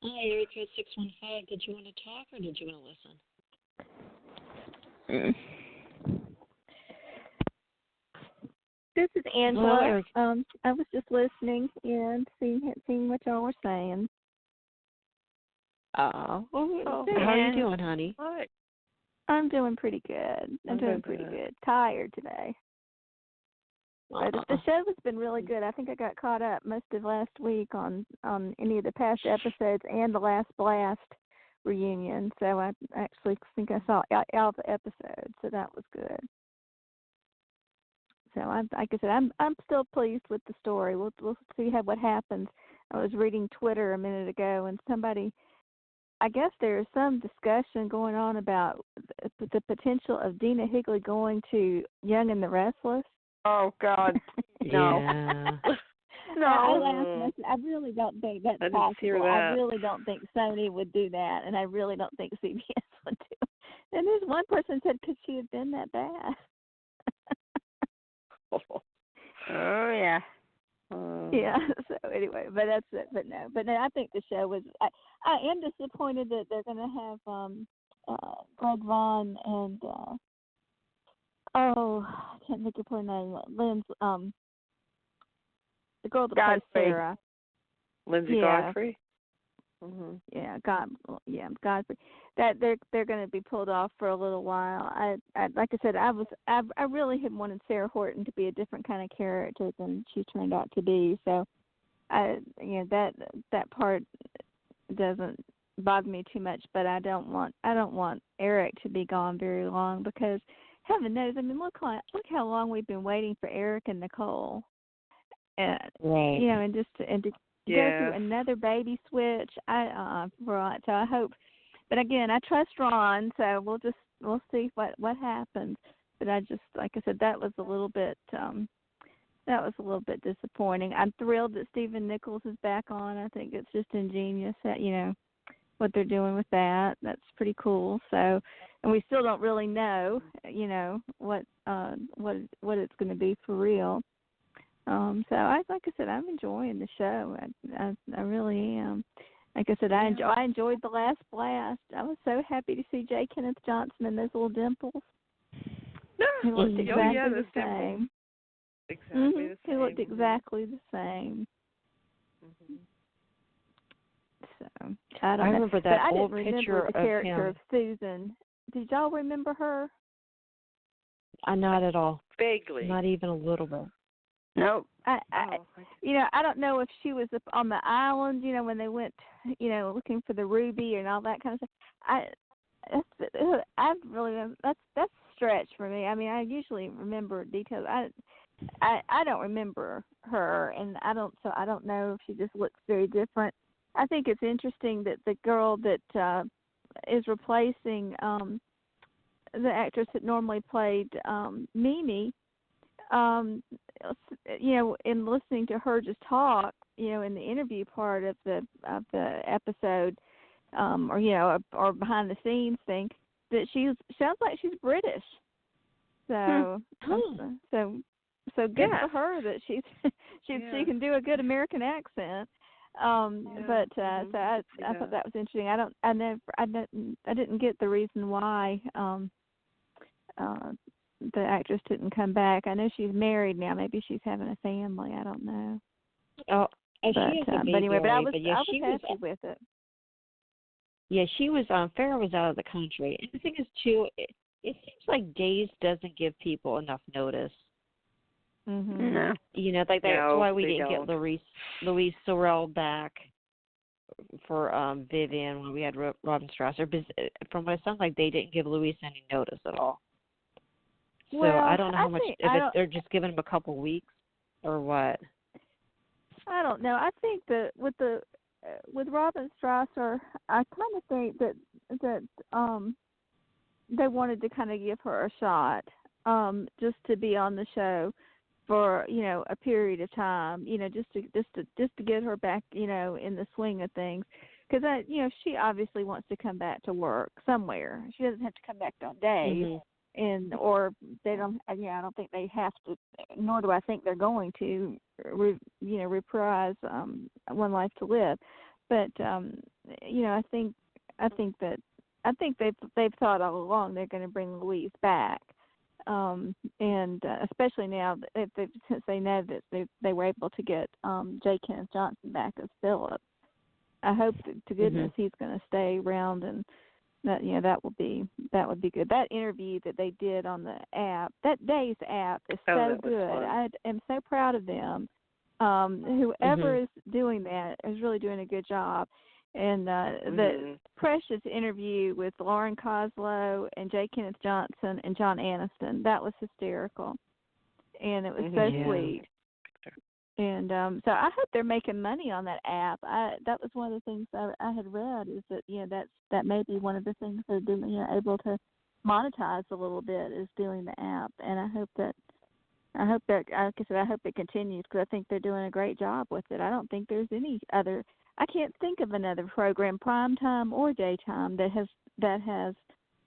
Hi, area code 615. Did you want to talk or did you want to listen? This is Angela. I was just listening and seeing what y'all were saying. How are you doing, honey? Hi. I'm doing pretty good. I'm doing pretty good. Tired today. But the show has been really good. I think I got caught up most of last week on any of the past episodes and the last Blast reunion. So I actually think I saw all the episodes, so that was good. So like I said, I'm still pleased with the story. We'll see what happens. I was reading Twitter a minute ago, and somebody I guess there is some discussion going on about the potential of Dina Higley going to Young and the Restless. Oh God, no. Yeah. No, I laughed and I said, I really don't think that's I didn't possible. hear that. I really don't think Sony would do that, and I really don't think CBS would do it. And there's one person said, could she have been that bad? Oh yeah. Yeah. So anyway, but that's it. But no, I think the show was. I am disappointed that they're going to have Greg Vaughn and I can't think of her name. Lynn's the girl that plays Ciera. Lindsay Godfrey. Mm-hmm. Yeah, Godfrey. That they're going to be pulled off for a little while. I like I said, I really had wanted Sarah Horton to be a different kind of character than she turned out to be. So, that part doesn't bother me too much. But I don't want Eric to be gone very long because heaven knows. I mean, look how long we've been waiting for Eric and Nicole. Right. And to go through another baby switch. So I hope, but again, I trust Ron, so we'll see what happens. But I just, like I said, that was a little bit disappointing. I'm thrilled that Stephen Nichols is back on. I think it's just ingenious that what they're doing with that. That's pretty cool. So, and we still don't really know, what it's going to be for real. So like I said, I'm enjoying the show. I really am. Like I said, I enjoyed the last blast. I was so happy to see J. Kenneth Johnson and those little dimples. He looked exactly the same. Exactly the same. He looked exactly the same. Mm-hmm. So I don't know. remember that but old I didn't picture remember the character of Susan. Did y'all remember her? Not at all. Vaguely. Not even a little bit. Nope. I don't know if she was up on the island, when they went, looking for the ruby and all that kind of stuff. That's a stretch for me. I mean, I usually remember details. I don't remember her, and I don't know if she just looks very different. I think it's interesting that the girl that is replacing the actress that normally played Mimi. In listening to her just talk, in the interview part of the episode, or behind the scenes thing, that sounds like she's British. So, so good for her that she can do a good American accent. But so I thought that was interesting. I didn't get the reason why the actress didn't come back. I know she's married now. Maybe she's having a family. I don't know. Oh, and she has a baby. But anyway, I was she happy with it. Yeah, she was. Farrah was out of the country. And the thing is, too, it seems like Days doesn't give people enough notice. Mm-hmm. No. That's why we didn't don't. get Louise Sorrell back for Vivian when we had Robin Strasser. From what it sounds like, they didn't give Louise any notice at all. So I don't know how much, if they're just giving him a couple weeks or what. I don't know. I think that with Robin Strasser, I kind of think that they wanted to kind of give her a shot, just to be on the show for a period of time, just to get her back, in the swing of things, because she obviously wants to come back to work somewhere. She doesn't have to come back on days. Mm-hmm. Or they don't. I don't think they have to. Nor do I think they're going to, reprise One Life to Live. But I think they've thought all along they're going to bring Louise back, and especially now since they know that they were able to get J. Kenneth Johnson back as Philip. I hope to goodness he's going to stay around and. That would be good. That interview that they did on the app, that Days app, is so good. I am so proud of them. Whoever is doing that is really doing a good job. And the precious interview with Lauren Koslow and J. Kenneth Johnson and John Aniston, that was hysterical, and it was so sweet. so I hope they're making money on that app. That was one of the things I had read, is that that may be one of the things they're doing, able to monetize a little bit, is doing the app. And I hope that like I said, I hope it continues, because I think they're doing a great job with it. I don't think there's any other. I can't think of another program, primetime or daytime, that has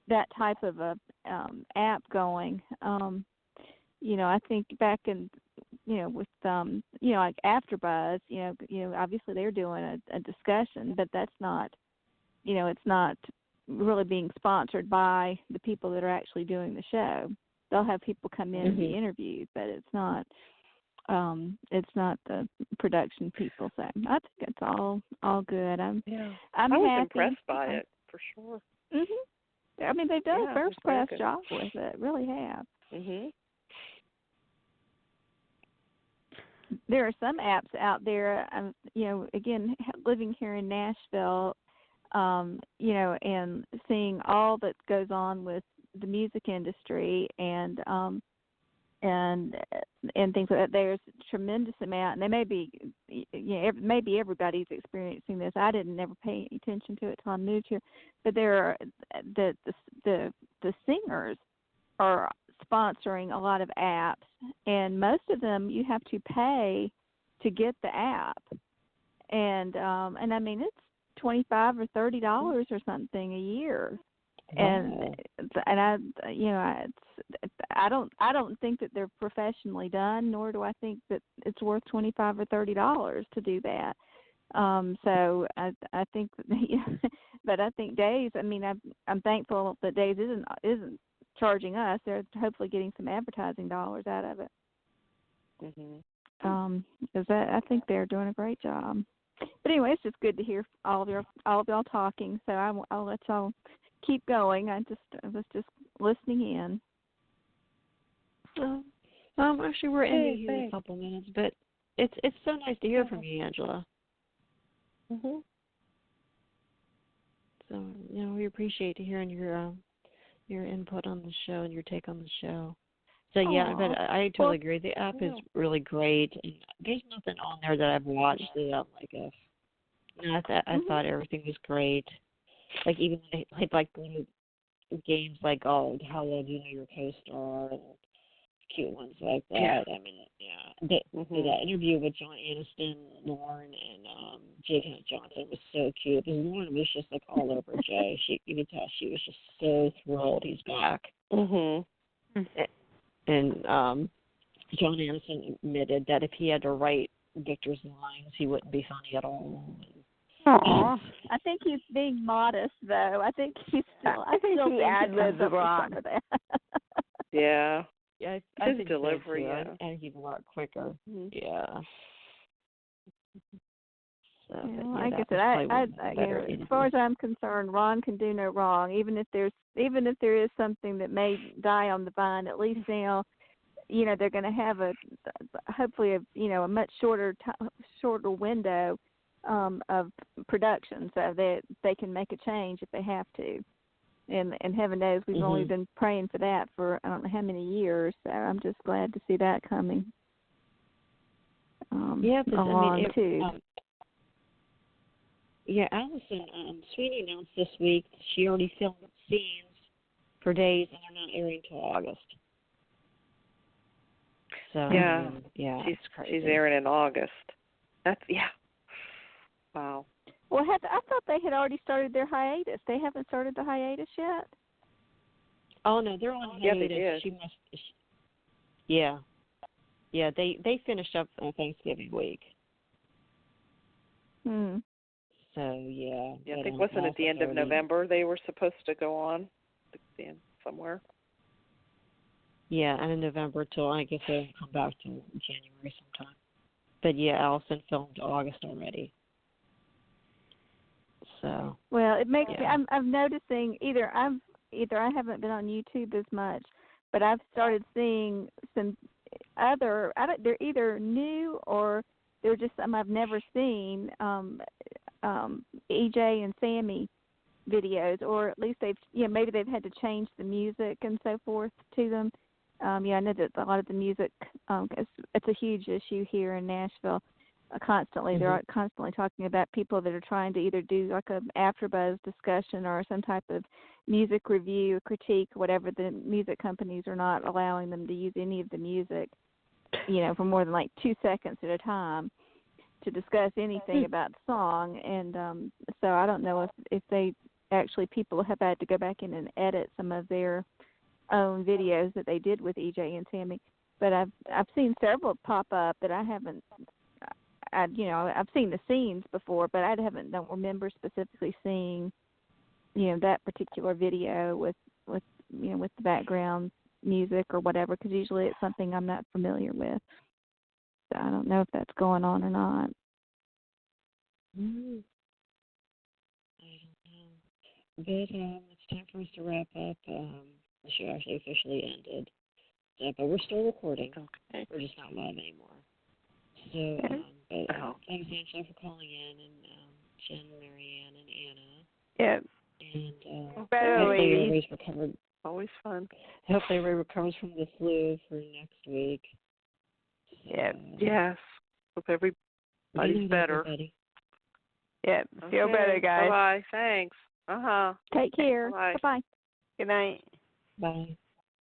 that type of a app going. I think back in with like AfterBuzz, obviously they're doing a discussion, but that's not, it's not really being sponsored by the people that are actually doing the show. They'll have people come in and be interviewed, but it's not the production people. So I think it's all good. I'm I was happy. impressed by it, for sure. I mean, they've done a first-class job with it. Really have. There are some apps out there, again, living here in Nashville, and seeing all that goes on with the music industry and things like that. There's a tremendous amount, and they maybe everybody's experiencing this. I didn't never pay any attention to it till I moved here, but there are the singers are sponsoring a lot of apps, and most of them you have to pay to get the app, and I mean it's $25 or $30 or something a year. Wow. And I don't think that they're professionally done, nor do I think that it's worth $25 or $30 to do that. So I think, but I think Days. I mean, I'm thankful that Days isn't charging us. They're hopefully getting some advertising dollars out of it. Because I think they're doing a great job. But anyway, it's just good to hear all of y'all talking. So I'll let y'all keep going. I was just listening in. Actually, we're ending here in a couple minutes, but it's so nice to hear from you, Angela. So we appreciate hearing your input on the show and your take on the show. So but I totally agree. The app is really great, and there's nothing on there that I've watched that I'm like, I thought everything was great. Like even like little games like how well do you know your co-star and cute ones like that. Yeah. I mean, that interview with John, Aniston, Lauren, and Jake Johnson was so cute. Because Lauren was just like all over Jay. You could tell she was just so thrilled he's back. And John Aniston admitted that if he had to write Victor's lines, he wouldn't be funny at all. I think he's being modest, though. I think he ad-libs a lot of that. Yeah, I his think delivery, so too. And he's a lot quicker. Yeah. So, like I said, as far as I'm concerned, Ron can do no wrong. Even if there is something that may die on the vine, at least now, they're going to have hopefully a much shorter window of production, so that they can make a change if they have to. And heaven knows we've only been praying for that for I don't know how many years. So I'm just glad to see that coming. Along too. Allison Sweeney announced this week that she already filmed scenes for Days, and they're not airing until August. So she's airing in August. That's wow. Well, I thought they had already started their hiatus. They haven't started the hiatus yet? Oh, no, they're on hiatus. Yeah, they did. They finished up on Thanksgiving week. So, I think wasn't at the end of November they were supposed to go on somewhere. Yeah, and in November till I guess they'll come back to January sometime. But Allison filmed August already. So it makes me. I'm noticing either I haven't been on YouTube as much, but I've started seeing some other. They're either new or they're just some I've never seen. EJ and Sammy videos, or at least maybe they've had to change the music and so forth to them. Yeah, I know that a lot of the music, it's a huge issue here in Nashville. Constantly, they're constantly talking about people that are trying to either do like a AfterBuzz discussion or some type of music review, critique, whatever. The music companies are not allowing them to use any of the music, for more than like 2 seconds at a time to discuss anything about the song. And so I don't know if they actually, people have had to go back in and edit some of their own videos that they did with EJ and Sammy. But I've seen several pop up that I haven't. I've seen the scenes before, but don't remember specifically seeing, that particular video with the background music or whatever, because usually it's something I'm not familiar with. So I don't know if that's going on or not. I don't know. But it's time for us to wrap up. The show actually officially ended. But we're still recording. Okay. We're just not live anymore. So, thanks, Angela, for calling in, and Jen, Marianne, and Anna. Yep. And hopefully Ray's recovered. Always fun. Hopefully Ray recovers from the flu for next week. Yep. Yes. Hope everybody's better. Everybody. Yep. Feel better, guys. Bye-bye. Thanks. Take care. Bye. Bye-bye. Good night. Bye.